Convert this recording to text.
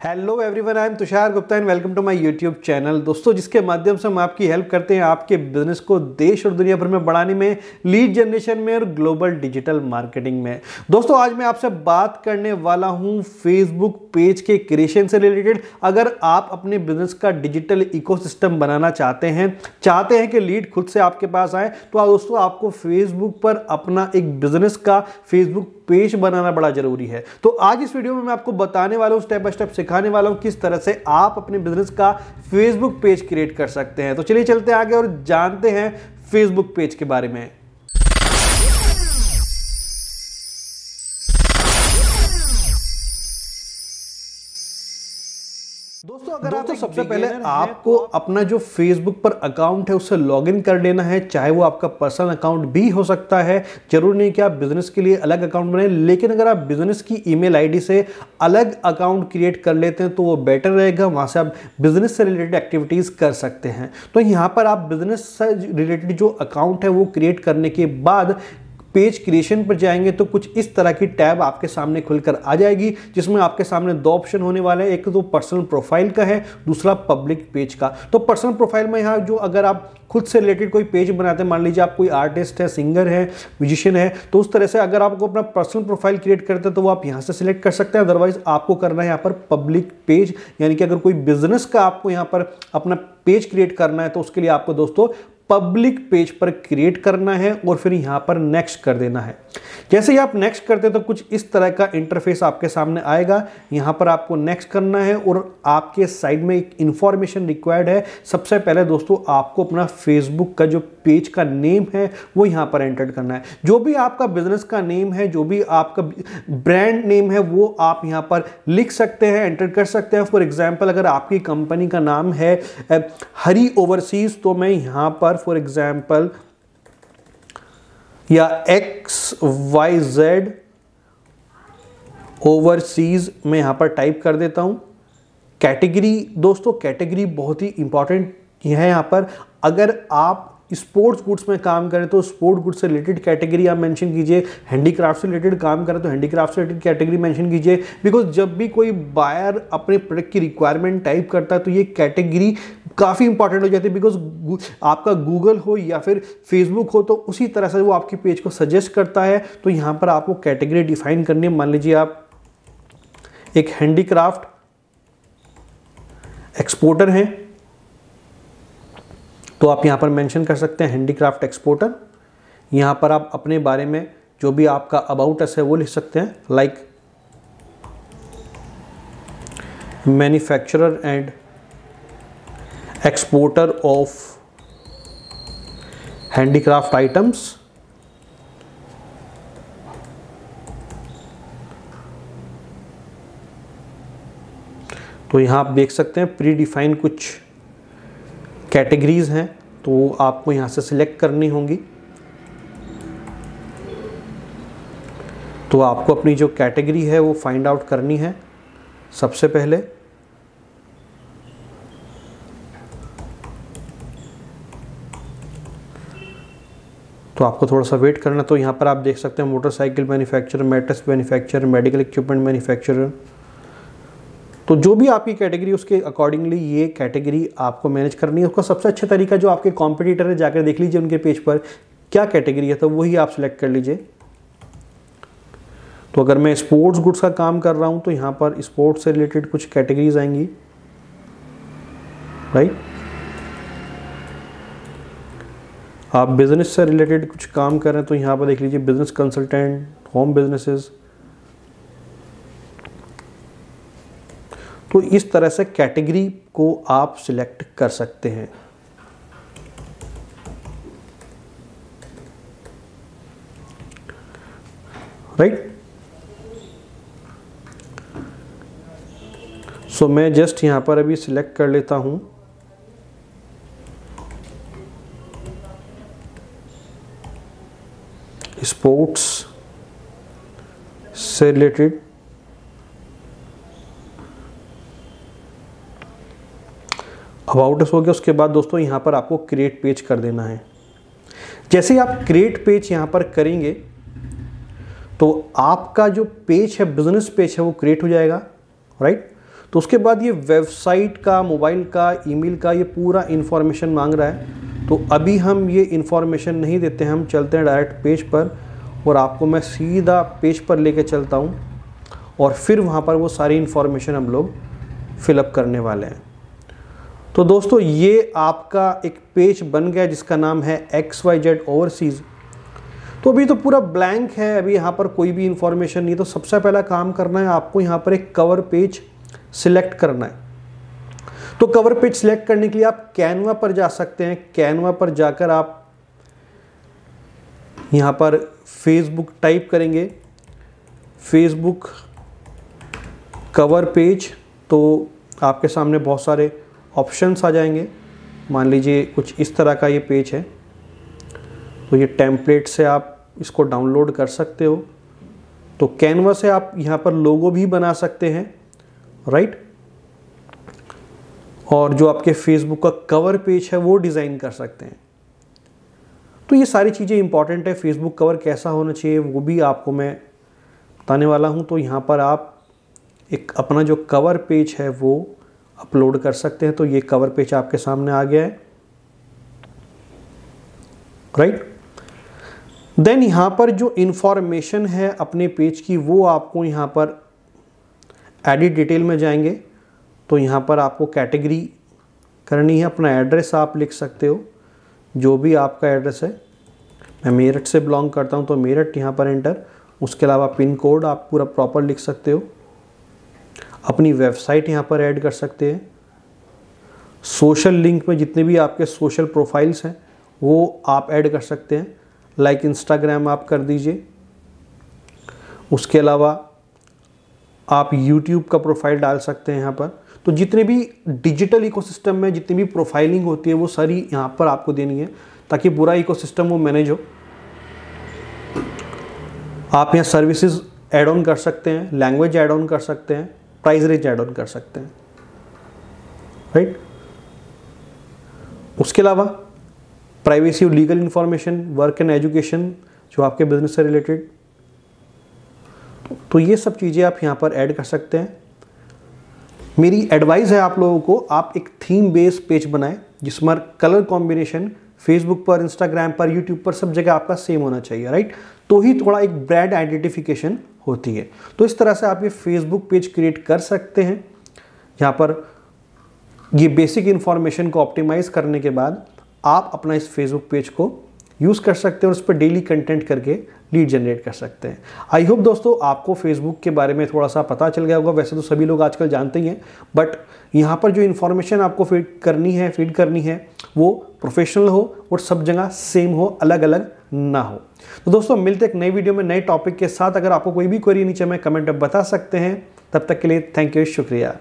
Hello everyone, I am Tushar Gupta and welcome to my YouTube channel. दोस्तों, जिसके माध्यम से हम आपकी हेल्प करते हैं आपके बिजनेस को देश और दुनिया भर में बढ़ाने में, लीड जनरेशन में और ग्लोबल डिजिटल मार्केटिंग में। दोस्तों, आज मैं आपसे बात करने वाला हूं फेसबुक पेज के क्रिएशन से रिलेटेड। अगर आप अपने बिजनेस का डिजिटल इकोसिस्टम बनाना चाहते हैं कि लीड खुद से आपके पास आए, तो दोस्तों आपको फेसबुक पर अपना एक बिजनेस का फेसबुक पेज बनाना बड़ा जरूरी है। तो आज इस वीडियो में मैं आपको बताने वाला हूं, स्टेप बाय स्टेप सिखाने वाला हूं किस तरह से आप अपने बिजनेस का फेसबुक पेज क्रिएट कर सकते हैं। तो चलिए चलते हैं आगे और जानते हैं फेसबुक पेज के बारे में। दोस्तों, अगर आप सबसे पहले आपको अपना जो फेसबुक पर अकाउंट है उससे लॉगिन कर लेना है। चाहे वो आपका पर्सनल अकाउंट भी हो सकता है, जरूर नहीं कि आप बिजनेस के लिए अलग अकाउंट बनाएं, लेकिन अगर आप बिजनेस की ईमेल आईडी से अलग अकाउंट क्रिएट कर लेते हैं तो वो बेटर रहेगा। वहां से आप बिजनेस से रिलेटेड एक्टिविटीज कर सकते हैं। तो यहां पर आप बिजनेस से रिलेटेड जो अकाउंट है वो क्रिएट करने के बाद पेज क्रिएशन पर जाएंगे तो कुछ इस तरह की टैब आपके सामने खुलकर आ जाएगी, जिसमें आपके सामने दो ऑप्शन होने वाले हैं। एक तो पर्सनल प्रोफाइल का है, दूसरा पब्लिक पेज का। तो पर्सनल प्रोफाइल में यहाँ जो अगर आप खुद से रिलेटेड कोई पेज बनाते हैं, मान लीजिए आप कोई आर्टिस्ट है, सिंगर है, म्यूजिशियन है, तो उस तरह से अगर आपको अपना पर्सनल प्रोफाइल क्रिएट करते हैं तो वो आप यहाँ से सिलेक्ट कर सकते हैं। अदरवाइज आपको करना है यहाँ पर पब्लिक पेज, यानी कि अगर कोई बिजनेस का आपको यहाँ पर अपना पेज क्रिएट करना है तो उसके लिए आपको दोस्तों पब्लिक पेज पर क्रिएट करना है और फिर यहां पर नेक्स्ट कर देना है। जैसे ही आप नेक्स्ट करते तो कुछ इस तरह का इंटरफेस आपके सामने आएगा। यहां पर आपको नेक्स्ट करना है और आपके साइड में एक इंफॉर्मेशन रिक्वायर्ड है। सबसे पहले दोस्तों आपको अपना फेसबुक का जो पेज का नेम है वो यहां पर एंटर करना है। जो भी आपका बिजनेस का नेम है, जो भी आपका ब्रांड नेम है, वो आप यहां पर लिख सकते हैं, एंटर कर सकते हैं। फॉर एग्जाम्पल, अगर आपकी कंपनी का नाम है हरी ओवरसीज, तो मैं यहां पर फॉर एग्जाम्पल या XYZ ओवरसीज में यहां पर टाइप कर देता हूं। कैटेगरी, दोस्तों कैटेगरी बहुत ही इंपॉर्टेंट है। यहां पर अगर आप स्पोर्ट्स गुड्स में काम करें तो स्पोर्ट्स गुड्स से रिलेटेड कैटेगरी आप मेंशन कीजिए। हैंडीक्राफ्ट से रिलेटेड काम करें तो हैंडीक्राफ्ट से रिलेटेड कैटेगरी मेंशन कीजिए। बिकॉज जब भी कोई बायर अपने प्रोडक्ट की रिक्वायरमेंट टाइप करता है तो ये कैटेगरी काफ़ी इंपॉर्टेंट हो जाती है। बिकॉज आपका गूगल हो या फिर फेसबुक हो तो उसी तरह से वो आपके पेज को सजेस्ट करता है। तो यहाँ पर आपको कैटेगरी डिफाइन करनी है। मान लीजिए आप एक हैंडीक्राफ्ट एक्सपोर्टर हैं तो आप यहां पर मेंशन कर सकते हैं हैंडीक्राफ्ट एक्सपोर्टर। यहां पर आप अपने बारे में जो भी आपका अबाउट अस है वो लिख सकते हैं, like manufacturer and exporter of handicraft items. तो यहां आप देख सकते हैं प्री डिफाइन कुछ कैटेगरीज हैं, तो आपको यहां से सिलेक्ट करनी होंगी। तो आपको अपनी जो कैटेगरी है वो फाइंड आउट करनी है सबसे पहले। तो आपको थोड़ा सा वेट करना। तो यहां पर आप देख सकते हैं motorcycle manufacturer, mattress manufacturer, medical equipment manufacturer. तो जो भी आपकी कैटेगरी उसके अकॉर्डिंगली ये कैटेगरी आपको मैनेज करनी है। उसका सबसे अच्छा तरीका जो आपके कॉम्पिटिटर है, जाकर देख लीजिए उनके पेज पर क्या कैटेगरी है तो वही आप सिलेक्ट कर लीजिए। तो अगर मैं स्पोर्ट्स गुड्स का काम कर रहा हूं तो यहां पर स्पोर्ट्स से रिलेटेड कुछ कैटेगरीज आएंगी, राइट। आप बिजनेस से रिलेटेड कुछ काम कर रहे हैं तो यहां पर देख लीजिए बिजनेस कंसल्टेंट, होम बिजनेसेस। तो इस तरह से कैटेगरी को आप सिलेक्ट कर सकते हैं, राइट। सो मैं जस्ट यहां पर अभी सिलेक्ट कर लेता हूं स्पोर्ट्स से रिलेटेड। अबाउट अस हो गया। उसके बाद दोस्तों यहाँ पर आपको क्रिएट पेज कर देना है। जैसे ही आप क्रिएट पेज यहाँ पर करेंगे तो आपका जो पेज है, बिजनेस पेज है, वो क्रिएट हो जाएगा, राइट। तो उसके बाद ये वेबसाइट का, मोबाइल का, ईमेल का, ये पूरा इन्फॉर्मेशन मांग रहा है। तो अभी हम ये इन्फॉर्मेशन नहीं देते हैं, हम चलते हैं डायरेक्ट पेज पर और आपको मैं सीधा पेज पर लेके चलता हूँ और फिर वहाँ पर वो सारी इन्फॉर्मेशन हम लोग फिलअप करने वाले हैं। तो दोस्तों ये आपका एक पेज बन गया जिसका नाम है XYZ ओवरसीज़। तो अभी तो पूरा ब्लैंक है, अभी यहाँ पर कोई भी इन्फॉर्मेशन नहीं। तो सबसे पहला काम करना है आपको, यहाँ पर एक कवर पेज सिलेक्ट करना है। तो कवर पेज सिलेक्ट करने के लिए आप कैनवा पर जा सकते हैं। कैनवा पर जाकर आप यहाँ पर फेसबुक टाइप करेंगे, फेसबुक कवर पेज, तो आपके सामने बहुत सारे ऑप्शंस आ जाएंगे। मान लीजिए कुछ इस तरह का ये पेज है, तो ये टेम्पलेट से आप इसको डाउनलोड कर सकते हो। तो कैनवा से आप यहाँ पर लोगो भी बना सकते हैं, राइट, और जो आपके फेसबुक का कवर पेज है वो डिज़ाइन कर सकते हैं। तो ये सारी चीज़ें इंपॉर्टेंट है। फेसबुक कवर कैसा होना चाहिए वो भी आपको मैं बताने वाला हूँ। तो यहाँ पर आप एक अपना जो कवर पेज है वो अपलोड कर सकते हैं। तो ये कवर पेज आपके सामने आ गया है, राइट। देन यहाँ पर जो इन्फॉर्मेशन है अपने पेज की वो आपको यहाँ पर एडिट डिटेल में जाएंगे। तो यहाँ पर आपको कैटेगरी करनी है, अपना एड्रेस आप लिख सकते हो, जो भी आपका एड्रेस है। मैं मेरठ से बिलोंग करता हूँ तो मेरठ यहाँ पर एंटर। उसके अलावा पिन कोड आप पूरा प्रॉपर लिख सकते हो। अपनी वेबसाइट यहाँ पर ऐड कर सकते हैं। सोशल लिंक में जितने भी आपके सोशल प्रोफाइल्स हैं वो आप ऐड कर सकते हैं, लाइक इंस्टाग्राम आप कर दीजिए। उसके अलावा आप यूट्यूब का प्रोफाइल डाल सकते हैं यहाँ पर। तो जितने भी डिजिटल इकोसिस्टम में जितनी भी प्रोफाइलिंग होती है वो सारी यहाँ पर आपको देनी है, ताकि पूरा इकोसिस्टम वो मैनेज हो। आप यहाँ सर्विसेज ऐड ऑन कर सकते हैं, लैंग्वेज ऐड ऑन कर सकते हैं, प्राइस रेंज ऐड ऑन कर सकते हैं, राइट। उसके अलावा प्राइवेसी और legal information, work and education जो आपके बिजनेस से रिलेटेड, तो ये सब चीज़ें आप यहाँ पर ऐड कर सकते हैं। मेरी एडवाइस है आप लोगों को, आप एक थीम बेस्ड पेज बनाएं जिसमें कलर कॉम्बिनेशन फेसबुक पर, इंस्टाग्राम पर, यूट्यूब पर सब जगह आपका सेम होना चाहिए, राइट। तो ही थोड़ा एक ब्रांड आइडेंटिफिकेशन होती है। तो इस तरह से आप ये फेसबुक पेज क्रिएट कर सकते हैं। यहाँ पर ये बेसिक इन्फॉर्मेशन को ऑप्टिमाइज करने के बाद आप अपना इस फेसबुक पेज को यूज़ कर सकते हैं और उस पर डेली कंटेंट करके लीड जनरेट कर सकते हैं। आई होप दोस्तों आपको फेसबुक के बारे में थोड़ा सा पता चल गया होगा। वैसे तो सभी लोग आजकल जानते ही हैं, बट यहाँ पर जो इन्फॉर्मेशन आपको फीड करनी है वो प्रोफेशनल हो और सब जगह सेम हो, अलग अलग ना हो। तो दोस्तों मिलते एक नई वीडियो में नए टॉपिक के साथ। अगर आपको कोई भी क्वेरी नीचे में कमेंट में बता सकते हैं। तब तक के लिए थैंक यू, शुक्रिया।